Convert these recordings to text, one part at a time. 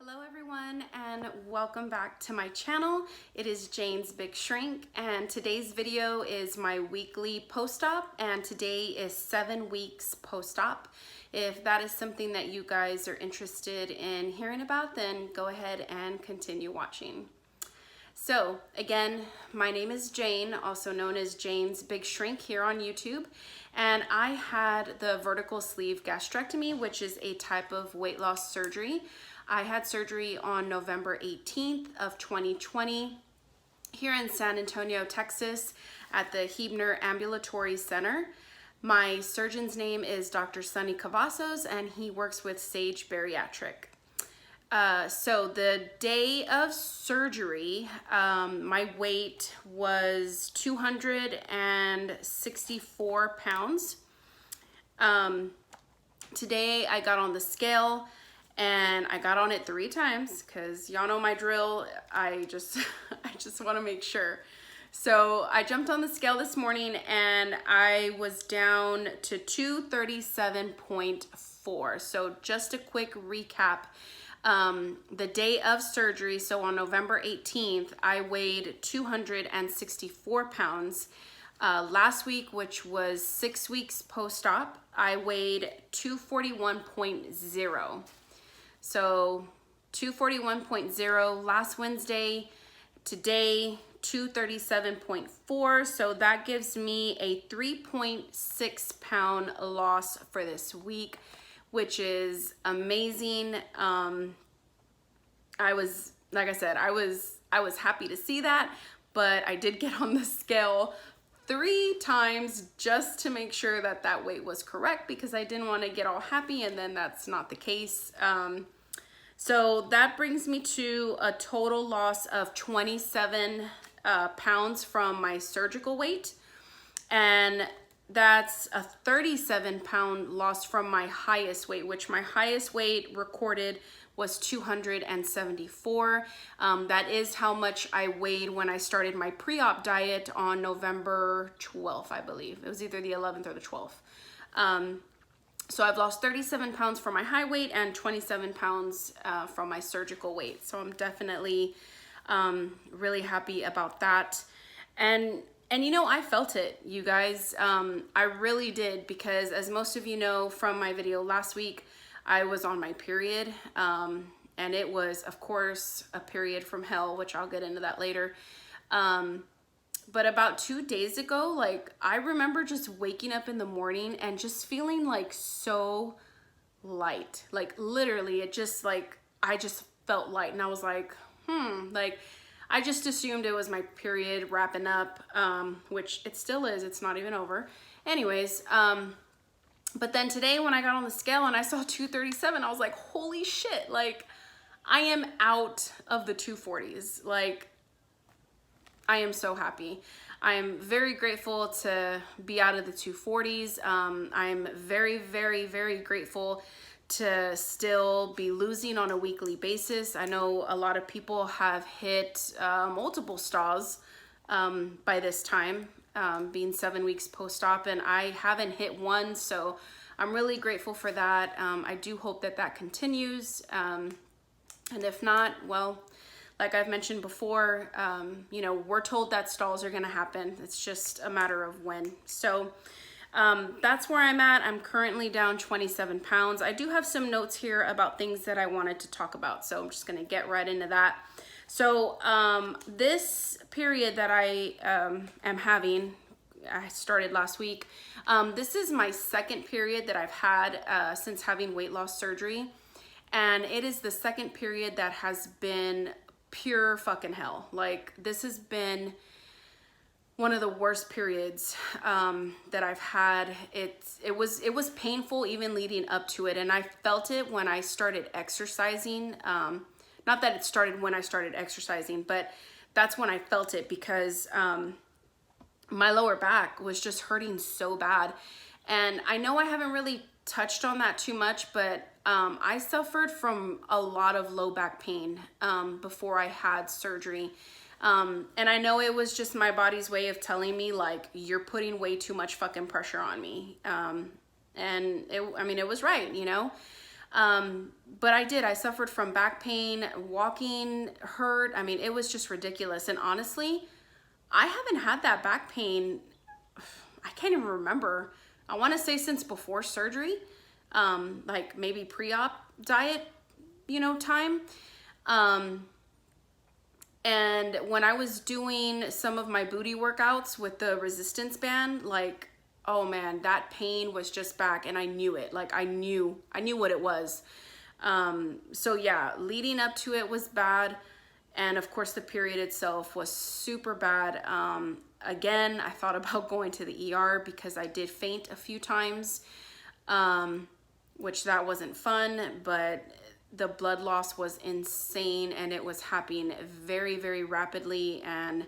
Hello everyone and welcome back to my channel. It is Jane's Big Shrink and today's video is my weekly post-op and today is 7 weeks post-op. If that is something that you guys are interested in hearing about, then go ahead and continue watching. So again, my name is Jane, also known as Jane's Big Shrink here on YouTube, and I had the vertical sleeve gastrectomy, which is a type of weight loss surgery. I had surgery on November 18th of 2020 here in San Antonio, Texas at the Hebner Ambulatory Center. My surgeon's name is Dr. Sonny Cavazos and he works with Sage Bariatric. So the day of surgery, my weight was 264 pounds. Today I got on the scale and I got on it 3 times because y'all know my drill. I just want to make sure. So I jumped on the scale this morning and I was down to 237.4. So just a quick recap. The day of surgery, so on November 18th, I weighed 264 pounds. Last week, which was 6 weeks post-op, I weighed 241.0. So 241.0 last Wednesday, today 237.4. So that gives me a 3.6 pound loss for this week, which is amazing. I was, like I said, I was happy to see that, but I did get on the scale 3 times just to make sure that that weight was correct because I didn't want to get all happy and then that's not the case. So that brings me to a total loss of 27 pounds from my surgical weight, and that's a 37-pound loss from my highest weight, which my highest weight recorded was 274. That is how much I weighed when I started my pre-op diet on November 12th, I believe. It was either the 11th or the 12th. So I've lost 37 pounds from my high weight and 27 pounds from my surgical weight. So I'm definitely really happy about that. And you know, I felt it, you guys. I really did, because as most of you know from my video last week, I was on my period. And it was, of course, a period from hell, which I'll get into that later. But about 2 days ago, like, I remember just waking up in the morning and just feeling like so light. Like, literally, it just, like, I just felt light. And I was like, like, I just assumed it was my period wrapping up, which it still is. It's not even over. Anyways, but then today when I got on the scale and I saw 237, I was like, holy shit. Like, I am out of the 240s. Like, I am so happy. I am very grateful to be out of the 240s. I'm very, very, very grateful to still be losing on a weekly basis. I know a lot of people have hit multiple straws by this time, being 7 weeks post-op, and I haven't hit one, so I'm really grateful for that. I do hope that that continues, and if not, well, like I've mentioned before, you know, we're told that stalls are gonna happen. It's just a matter of when. So that's where I'm at. I'm currently down 27 pounds. I do have some notes here about things that I wanted to talk about, so I'm just gonna get right into that. So this period that I am having, I started last week. This is my second period that I've had since having weight loss surgery. And it is the second period that has been pure fucking hell. Like, this has been one of the worst periods that I've had. It was painful even leading up to it, and I felt it when I started exercising. Not that it started when I started exercising, but that's when I felt it, because my lower back was just hurting so bad. And I know I haven't really touched on that too much, but I suffered from a lot of low back pain before I had surgery. And I know it was just my body's way of telling me, like, you're putting way too much fucking pressure on me. And I mean, it was right, you know? But I suffered from back pain, walking hurt. I mean, it was just ridiculous. And honestly, I haven't had that back pain, I can't even remember. I want to say since before surgery, like maybe pre-op diet, time. And when I was doing some of my booty workouts with the resistance band, like, oh man, that pain was just back, and I knew it. Like I knew what it was. So yeah, leading up to it was bad. And of course the period itself was super bad. Again, I thought about going to the ER because I did faint a few times, which that wasn't fun, but the blood loss was insane, and it was happening very, very rapidly, and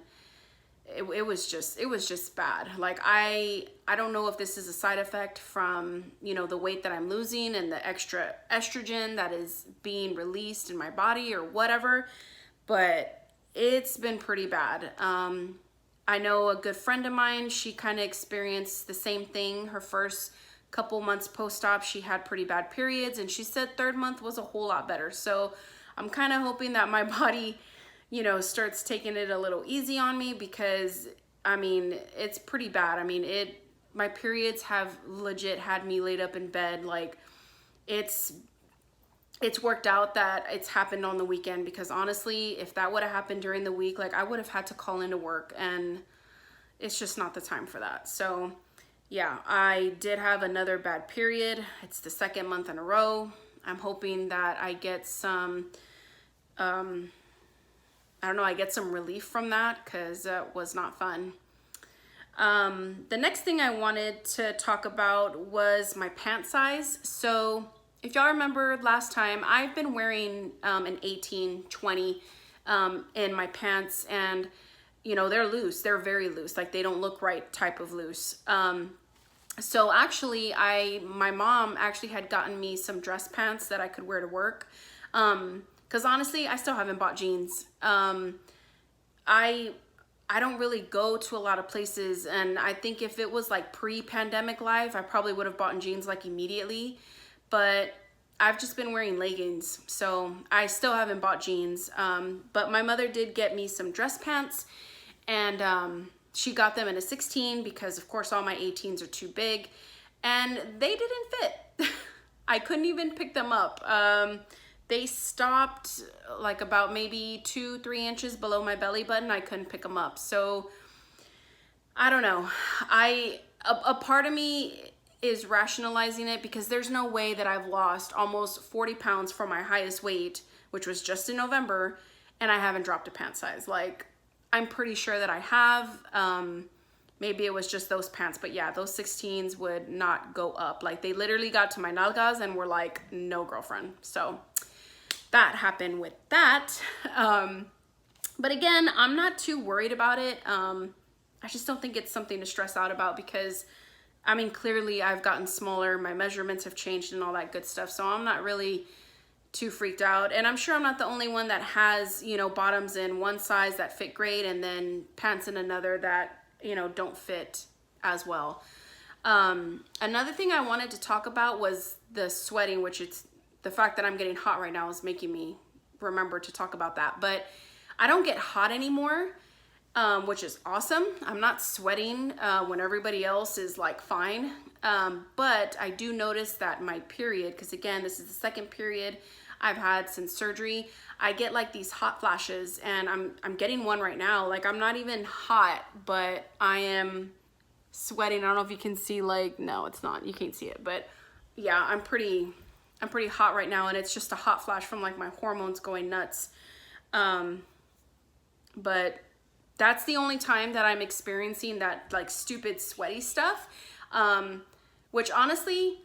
it was just bad. Like I don't know if this is a side effect from, the weight that I'm losing and the extra estrogen that is being released in my body or whatever, but it's been pretty bad. I know a good friend of mine, she kind of experienced the same thing. Her first couple months post-op, she had pretty bad periods, and she said third month was a whole lot better. So I'm kind of hoping that my body, starts taking it a little easy on me, because I mean, it's pretty bad. I mean, my periods have legit had me laid up in bed. Like it's worked out that it's happened on the weekend, because honestly, if that would have happened during the week, like I would have had to call into work, and it's just not the time for that. So yeah, I did have another bad period. It's the second month in a row. I'm hoping that I get some, I get some relief from that, because that was not fun. The next thing I wanted to talk about was my pant size. So if y'all remember last time, I've been wearing an 18, 20 in my pants, and they're loose. They're very loose. Like they don't look right type of loose. So actually my mom actually had gotten me some dress pants that I could wear to work. Cause honestly, I still haven't bought jeans. I don't really go to a lot of places, and I think if it was like pre-pandemic life, I probably would have bought jeans like immediately, but I've just been wearing leggings, so I still haven't bought jeans. But my mother did get me some dress pants, and she got them in a 16 because of course all my 18s are too big, and they didn't fit. I couldn't even pick them up. They stopped like about maybe 2-3 inches below my belly button. I couldn't pick them up. So I don't know. A part of me is rationalizing it, because there's no way that I've lost almost 40 pounds from my highest weight, which was just in November, and I haven't dropped a pant size. Like, I'm pretty sure that I have. Maybe it was just those pants, but yeah, those 16s would not go up. Like they literally got to my nalgas and were like, no, girlfriend. So that happened with that. But again, I'm not too worried about it. I just don't think it's something to stress out about, because I mean, clearly I've gotten smaller, my measurements have changed and all that good stuff. So I'm not really too freaked out. And I'm sure I'm not the only one that has, bottoms in one size that fit great, and then pants in another that, don't fit as well. Another thing I wanted to talk about was the sweating, which it's the fact that I'm getting hot right now is making me remember to talk about that. But I don't get hot anymore, which is awesome. I'm not sweating when everybody else is like fine. But I do notice that my period, because again, this is the second period I've had since surgery, I get like these hot flashes, and I'm getting one right now. Like I'm not even hot, but I am sweating. I don't know if you can see, like, no, it's not, you can't see it, but yeah, I'm pretty hot right now, and it's just a hot flash from like my hormones going nuts. But that's the only time that I'm experiencing that like stupid sweaty stuff, which honestly,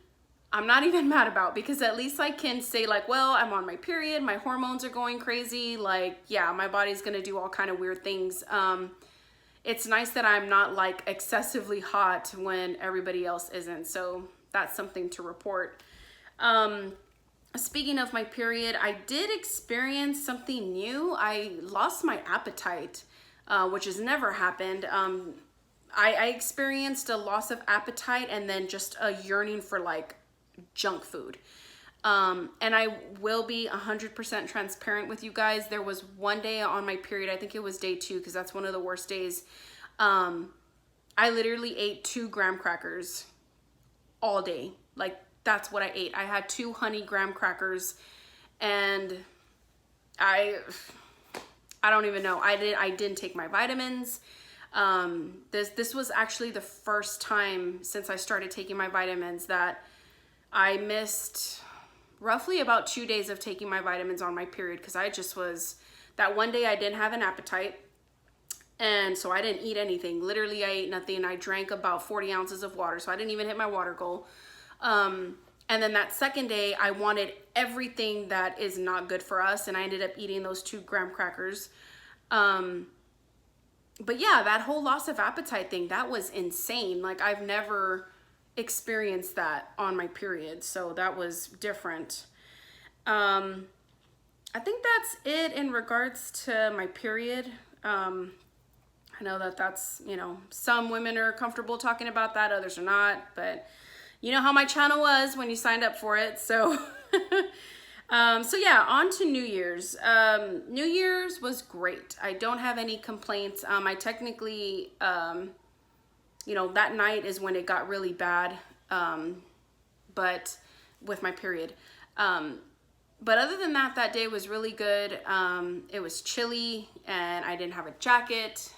I'm not even mad about, because at least I can say like, well, I'm on my period, my hormones are going crazy. Like, yeah, my body's gonna do all kind of weird things. It's nice that I'm not like excessively hot when everybody else isn't. So that's something to report. Speaking of my period, I did experience something new. I lost my appetite, which has never happened. I experienced a loss of appetite and then just a yearning for like junk food. And I will be 100% transparent with you guys. There was one day on my period, I think it was day 2, because that's one of the worst days. I literally ate 2 graham crackers all day. Like, that's what I ate. I had 2 honey graham crackers, and I don't even know. I didn't take my vitamins. This was actually the first time since I started taking my vitamins that I missed roughly about 2 days of taking my vitamins on my period, because I just was, that one day I didn't have an appetite, and so I didn't eat anything. Literally, I ate nothing. I drank about 40 ounces of water, so I didn't even hit my water goal. And then that second day, I wanted everything that is not good for us, and I ended up eating those 2 graham crackers. But yeah, that whole loss of appetite thing, that was insane. Like, I've never experienced that on my period, so that was different. I think that's it in regards to my period. I know that that's, you know, some women are comfortable talking about that, others are not, but you know how my channel was when you signed up for it. So so yeah, on to New Year's. New Year's was great. I don't have any complaints. I technically, you know, that night is when it got really bad, but with my period. But other than that, that day was really good. It was chilly and I didn't have a jacket.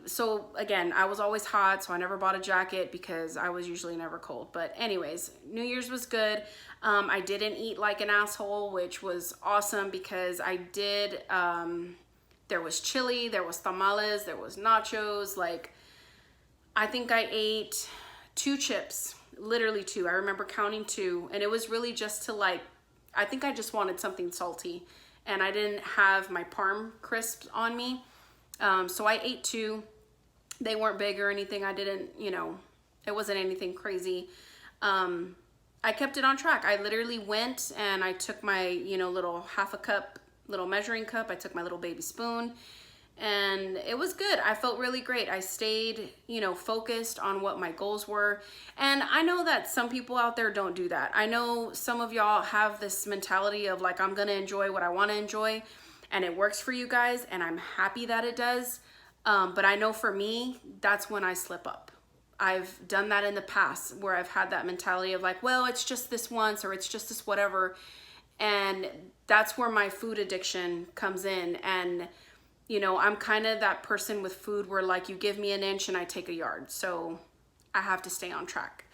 So again, I was always hot, so I never bought a jacket because I was usually never cold. But anyways, New Year's was good. I didn't eat like an asshole, which was awesome because I did, there was chili, there was tamales, there was nachos. Like, I think I ate 2 chips, literally 2. I remember counting 2, and it was really just to, like, I think I just wanted something salty, and I didn't have my Parm crisps on me. So I ate 2. They weren't big or anything. I didn't, you know, it wasn't anything crazy. I kept it on track. I literally went and I took my, you know, little half a cup, little measuring cup. I took my little baby spoon, and it was good. I felt really great. I stayed, you know, focused on what my goals were. And I know that some people out there don't do that. I know some of y'all have this mentality of like, I'm going to enjoy what I want to enjoy. And it works for you guys, and I'm happy that it does. But I know for me, that's when I slip up. I've done that in the past where I've had that mentality of like, well, it's just this once, or it's just this whatever. And that's where my food addiction comes in. And, you know, I'm kind of that person with food where like you give me an inch and I take a yard. So I have to stay on track.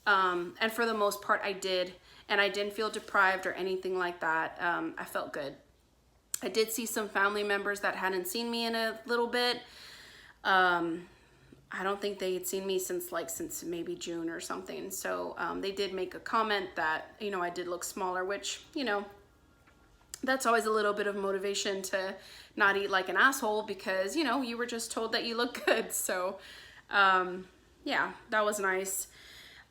And for the most part, I did. And I didn't feel deprived or anything like that. I felt good. I did see some family members that hadn't seen me in a little bit. I don't think they had seen me since maybe June or something. So they did make a comment that, you know, I did look smaller, which, you know, that's always a little bit of motivation to not eat like an asshole because, you know, you were just told that you look good. So yeah, that was nice.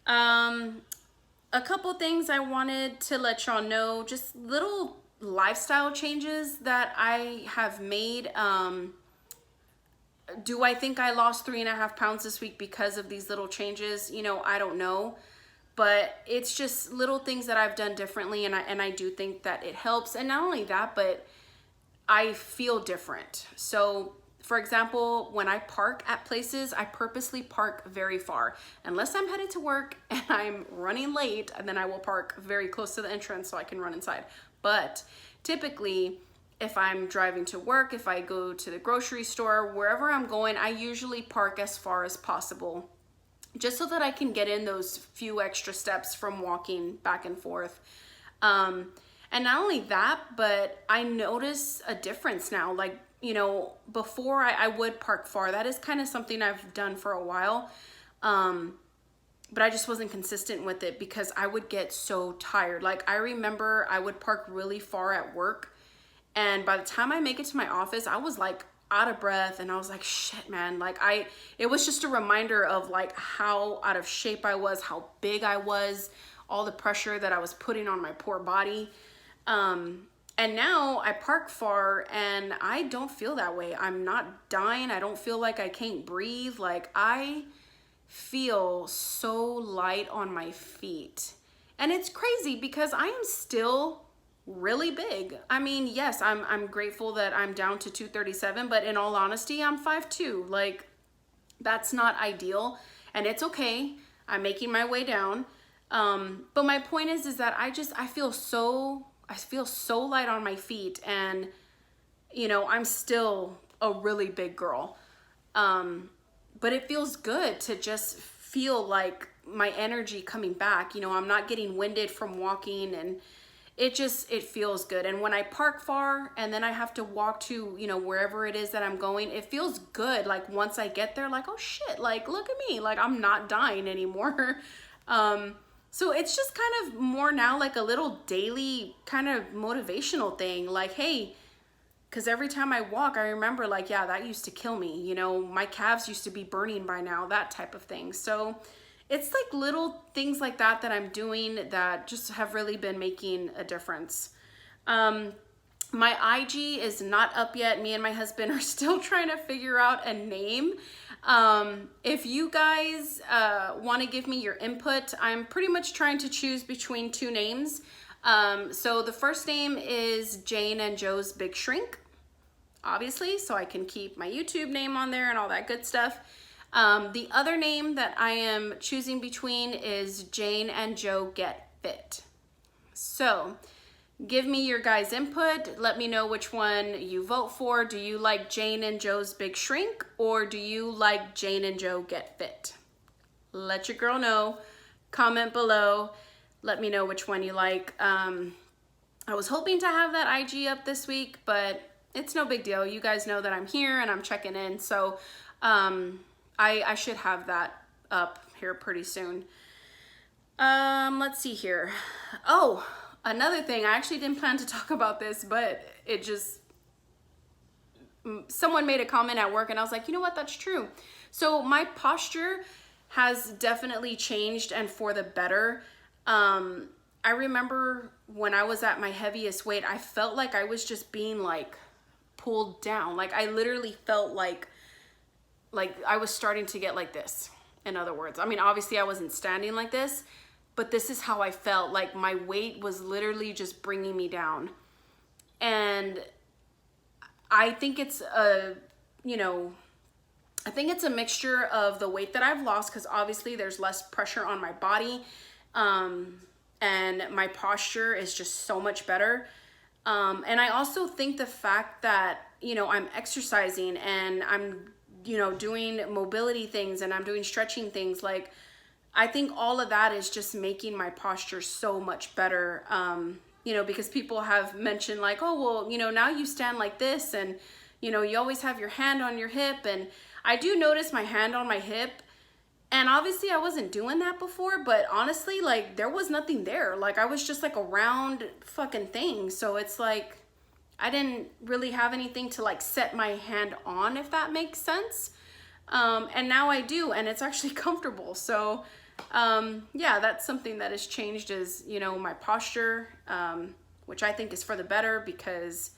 A couple things I wanted to let y'all know, just little lifestyle changes that I have made. Do I think I lost 3.5 pounds this week because of these little changes? You know, I don't know, but it's just little things that I've done differently, and I do think that it helps. And not only that, but I feel different. So for example, when I park at places, I purposely park very far. Unless I'm headed to work and I'm running late, and then I will park very close to the entrance so I can run inside. But typically, if I'm driving to work, if I go to the grocery store, wherever I'm going, I usually park as far as possible, just so that I can get in those few extra steps from walking back and forth. And not only that, but I notice a difference now. Like, you know, before I would park far. That is kind of something I've done for a while. But I just wasn't consistent with it because I would get so tired. Like, I remember I would park really far at work, and by the time I make it to my office, I was like out of breath, and I was like, shit, man. Like, it was just a reminder of like how out of shape I was, how big I was, all the pressure that I was putting on my poor body. And now I park far and I don't feel that way. I'm not dying. I don't feel like I can't breathe. Like, I feel so light on my feet. And it's crazy because I am still really big. I mean, yes, I'm grateful that I'm down to 237, but in all honesty, I'm 5'2". Like, that's not ideal, and it's okay. I'm making my way down. But my point is that I feel so light on my feet, and you know, I'm still a really big girl. But it feels good to just feel like my energy coming back. You know, I'm not getting winded from walking, and it feels good. And when I park far and then I have to walk to, you know, wherever it is that I'm going, it feels good. Like once I get there, like, oh shit, like look at me, like I'm not dying anymore. So it's just kind of more now like a little daily kind of motivational thing. Like, hey, because every time I walk, I remember like, yeah, that used to kill me. You know, my calves used to be burning by now, that type of thing. So it's like little things like that that I'm doing that just have really been making a difference. My IG is not up yet. Me and my husband are still trying to figure out a name. If you guys want to give me your input, I'm pretty much trying to choose between two names. So the first name is Jane and Joe's Big Shrink, obviously, so I can keep my YouTube name on there and all that good stuff. The other name that I am choosing between is Jane and Joe Get Fit. So give me your guys' input. Let me know which one you vote for. Do you like Jane and Joe's Big Shrink, or do you like Jane and Joe Get Fit? Let your girl know. Comment below. Let me know which one you like. I was hoping to have that IG up this week, but it's no big deal. You guys know that I'm here and I'm checking in. So I should have that up here pretty soon. Let's see here. Oh, another thing. I actually didn't plan to talk about this, but someone made a comment at work and I was like, you know what? That's true. So my posture has definitely changed, and for the better. I remember when I was at my heaviest weight, I felt like I was just being like pulled down. Like I literally felt like I was starting to get like this, in other words. I mean, obviously I wasn't standing like this, but this is how I felt. Like my weight was literally just bringing me down. And I think it's a mixture of the weight that I've lost, because obviously there's less pressure on my body. And my posture is just so much better. And I also think the fact that, you know, I'm exercising and I'm, you know, doing mobility things and I'm doing stretching things, like, I think all of that is just making my posture so much better. You know, because people have mentioned like, oh, well, you know, now you stand like this and, you know, you always have your hand on your hip. And I do notice my hand on my hip. And obviously I wasn't doing that before, but honestly, like there was nothing there. Like I was just like a round fucking thing. So it's like, I didn't really have anything to like set my hand on, if that makes sense. And now I do, and it's actually comfortable. So yeah, that's something that has changed, is, you know, my posture, which I think is for the better, because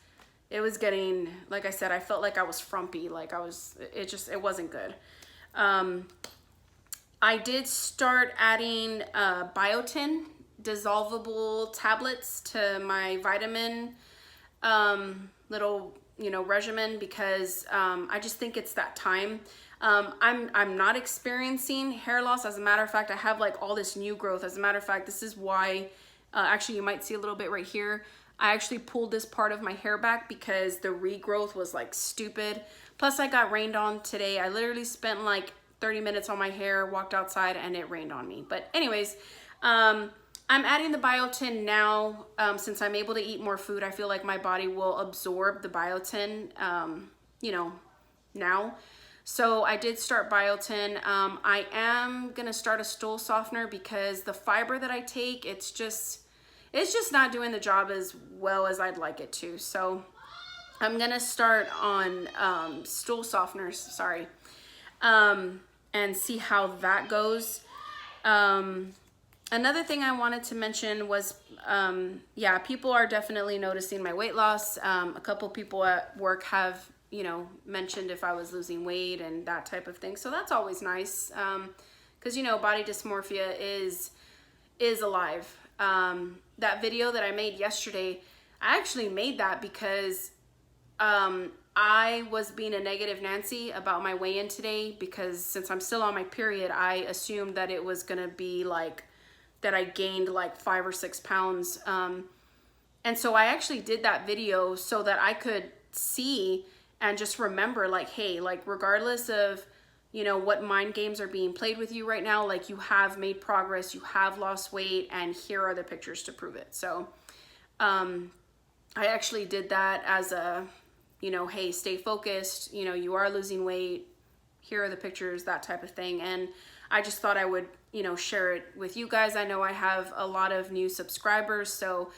it was getting, like I said, I felt like I was frumpy. Like it wasn't good. I did start adding biotin dissolvable tablets to my vitamin little, you know, regimen, because I just think it's that time. I'm not experiencing hair loss. As a matter of fact, I have like all this new growth. As a matter of fact, this is why actually you might see a little bit right here. I actually pulled this part of my hair back because the regrowth was like stupid. Plus I got rained on today. I literally spent like 30 minutes on my hair, walked outside, and it rained on me. But anyways, I'm adding the biotin now. Since I'm able to eat more food, I feel like my body will absorb the biotin, you know, now. So I did start biotin. I am gonna start a stool softener because the fiber that I take, it's just not doing the job as well as I'd like it to. So I'm gonna start on stool softeners, sorry, and see how that goes. Another thing I wanted to mention was, yeah, people are definitely noticing my weight loss. A couple people at work have, you know, mentioned if I was losing weight and that type of thing. So that's always nice, because, you know, body dysmorphia is alive. that video that I made yesterday, I actually made that because I was being a negative Nancy about my weigh-in today, because since I'm still on my period, I assumed that it was gonna be like that I gained like 5 or 6 pounds. And so I actually did that video so that I could see and just remember, like, hey, like regardless of, you know, what mind games are being played with you right now, like you have made progress, you have lost weight, and here are the pictures to prove it. So I actually did that as a, you know, hey, stay focused, you know, you are losing weight, here are the pictures, that type of thing. And I just thought I would, you know, share it with you guys. I know I have a lot of new subscribers, so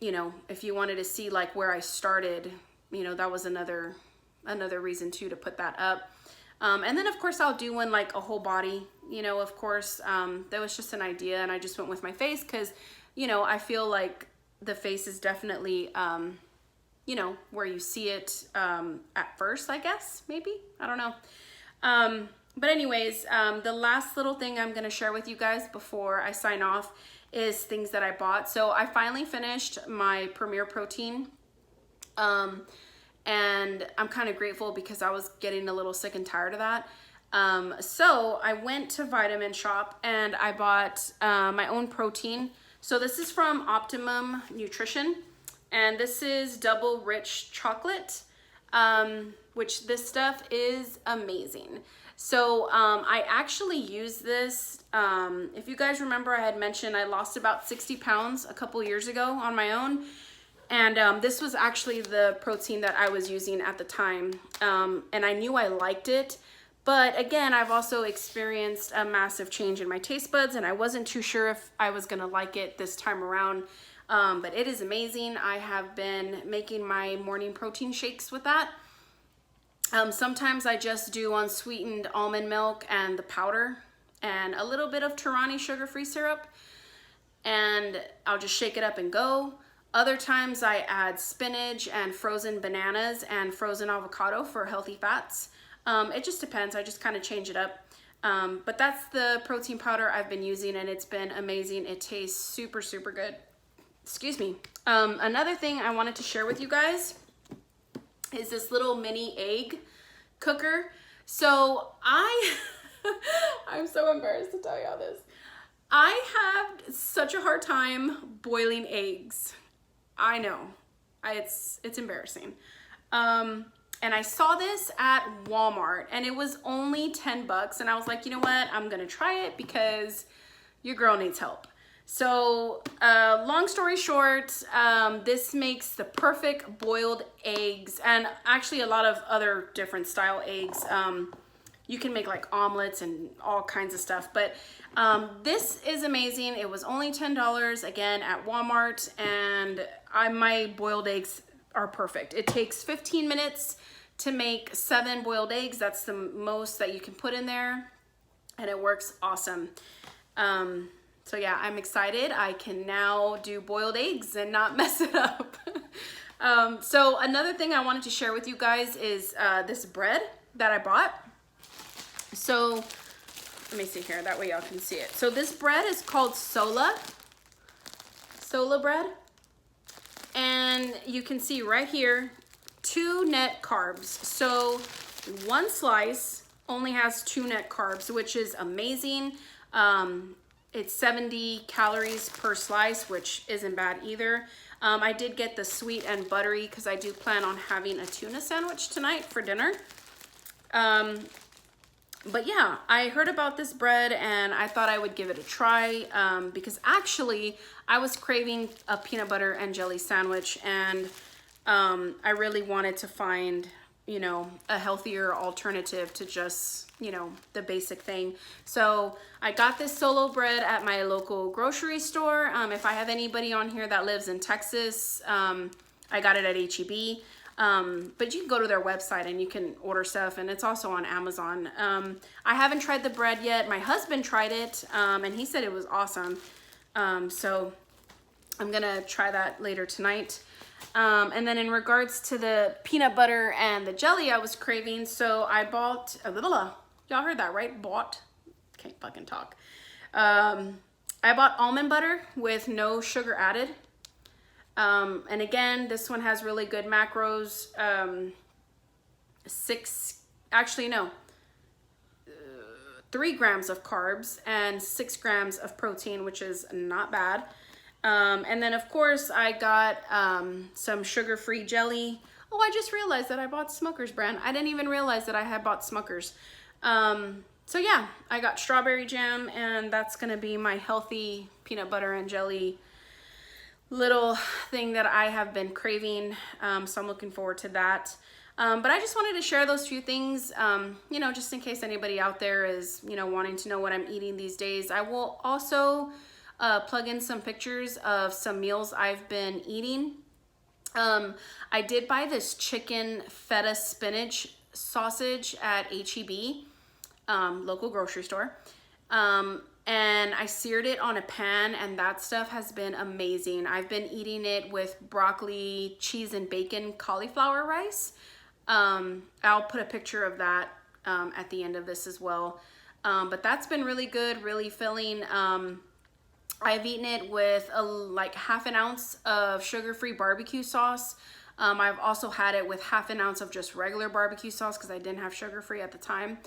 you know, if you wanted to see like where I started, you know, that was another reason too to put that up. And then of course I'll do one like a whole body, you know, of course. That was just an idea, and I just went with my face because, you know, I feel like the face is definitely, you know, where you see it at first, I guess, maybe, I don't know. But anyways, the last little thing I'm gonna share with you guys before I sign off is things that I bought. So I finally finished my Premier Protein, and I'm kind of grateful because I was getting a little sick and tired of that. So I went to Vitamin Shop and I bought my own protein. So this is from Optimum Nutrition, and this is double rich chocolate, which this stuff is amazing. So I actually use this, if you guys remember, I had mentioned I lost about 60 pounds a couple years ago on my own. And this was actually the protein that I was using at the time. And I knew I liked it. But again, I've also experienced a massive change in my taste buds, and I wasn't too sure if I was gonna like it this time around. But it is amazing. I have been making my morning protein shakes with that. Sometimes I just do unsweetened almond milk and the powder and a little bit of Torani sugar-free syrup, and I'll just shake it up and go. Other times I add spinach and frozen bananas and frozen avocado for healthy fats. It just depends. I just kind of change it up. But that's the protein powder I've been using, and it's been amazing. It tastes super, super good. Excuse me. Another thing I wanted to share with you guys is this little mini egg cooker. So I'm so embarrassed to tell y'all this. I have such a hard time boiling eggs. I know, it's embarrassing. And I saw this at Walmart, and it was only 10 bucks, and I was like, you know what, I'm gonna try it because your girl needs help. So long story short, this makes the perfect boiled eggs, and actually a lot of other different style eggs. You can make like omelets and all kinds of stuff, but this is amazing. It was only $10 again at Walmart, and my boiled eggs are perfect. It takes 15 minutes to make 7 boiled eggs. That's the most that you can put in there, and it works awesome. So yeah, I'm excited. I can now do boiled eggs and not mess it up. So another thing I wanted to share with you guys is this bread that I bought. So let me see here, that way y'all can see it. So this bread is called Sola bread. And you can see right here, 2 net carbs. So one slice only has 2 net carbs, which is amazing. It's 70 calories per slice, which isn't bad either. I did get the sweet and buttery because I do plan on having a tuna sandwich tonight for dinner. But yeah, I heard about this bread and I thought I would give it a try because actually I was craving a peanut butter and jelly sandwich, and I really wanted to find, you know, a healthier alternative to just, you know, the basic thing. So I got this Solo bread at my local grocery store. If I have anybody on here that lives in Texas, I got it at H-E-B. But you can go to their website and you can order stuff, and it's also on Amazon. I haven't tried the bread yet. My husband tried it, and he said it was awesome. So I'm gonna try that later tonight. And then in regards to the peanut butter and the jelly I was craving, so I bought a little, y'all heard that, right? Bought, can't fucking talk. I I bought almond butter with no sugar added. And again, this one has really good macros. 3 grams of carbs and 6 grams of protein, which is not bad. And then of course I got some sugar-free jelly. Oh, I just realized that I bought Smucker's brand. I didn't even realize that I had bought Smucker's. So yeah, I got strawberry jam, and that's gonna be my healthy peanut butter and jelly little thing that I have been craving. So I'm looking forward to that. But I just wanted to share those few things, you know, just in case anybody out there is, you know, wanting to know what I'm eating these days. I will also plug in some pictures of some meals I've been eating. I did buy this chicken feta spinach sausage at H-E-B, local grocery store. And I seared it on a pan, and that stuff has been amazing. I've been eating it with broccoli, cheese, and bacon cauliflower rice. I'll put a picture of that at the end of this as well. But that's been really good, really filling. I've eaten it with like half an ounce of sugar-free barbecue sauce. I've also had it with half an ounce of just regular barbecue sauce because I didn't have sugar-free at the time.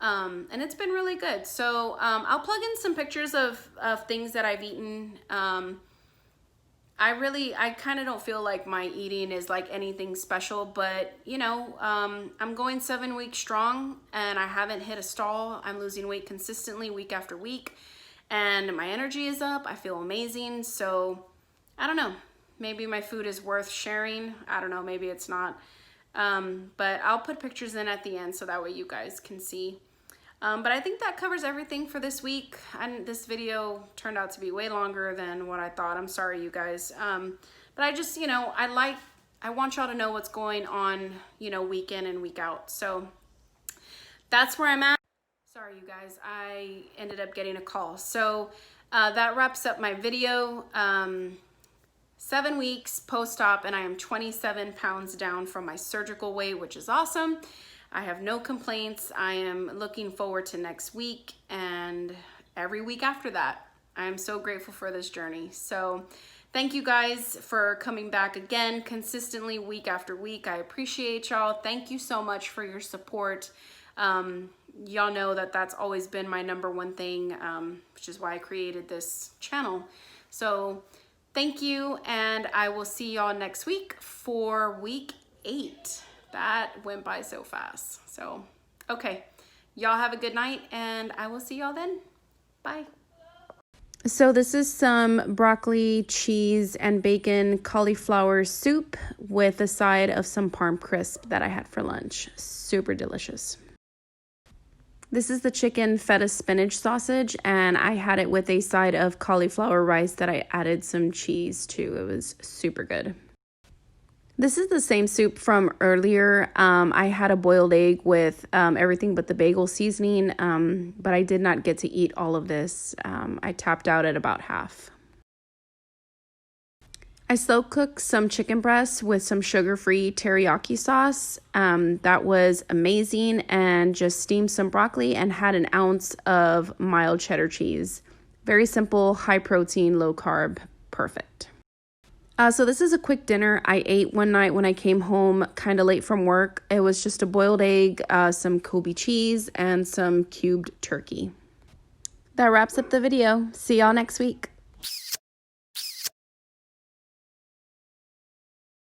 And it's been really good. So I'll plug in some pictures of things that I've eaten. I kind of don't feel like my eating is like anything special, but you know, I'm going 7 weeks strong and I haven't hit a stall. I'm losing weight consistently week after week, and my energy is up. I feel amazing. So I don't know, maybe my food is worth sharing. I don't know, maybe it's not. But I'll put pictures in at the end so that way you guys can see. But I think that covers everything for this week. And this video turned out to be way longer than what I thought. I'm sorry, you guys. But I just, you know, I want y'all to know what's going on, you know, week in and week out. So that's where I'm at. Sorry, you guys, I ended up getting a call. So that wraps up my video. 7 weeks post-op, and I am 27 pounds down from my surgical weight, which is awesome. I have no complaints. I am looking forward to next week and every week after that. I am so grateful for this journey. So thank you guys for coming back again consistently week after week. I appreciate y'all. Thank you so much for your support. Y'all know that that's always been my #1 thing, which is why I created this channel. So thank you, and I will see y'all next week for week 8. That went by so fast. So, okay. Y'all have a good night, and I will see y'all then. Bye. So this is some broccoli, cheese, and bacon cauliflower soup with a side of some parm crisp that I had for lunch. Super delicious. This is the chicken feta spinach sausage, and I had it with a side of cauliflower rice that I added some cheese to. It was super good. This is the same soup from earlier. I had a boiled egg with everything but the bagel seasoning, but I did not get to eat all of this. I tapped out at about half. I slow cooked some chicken breasts with some sugar-free teriyaki sauce. That was amazing, and just steamed some broccoli and had an ounce of mild cheddar cheese. Very simple, high protein, low carb, perfect. So this is a quick dinner I ate one night when I came home kind of late from work. It was just a boiled egg, some Kobe cheese, and some cubed turkey. That wraps up the video. See y'all next week.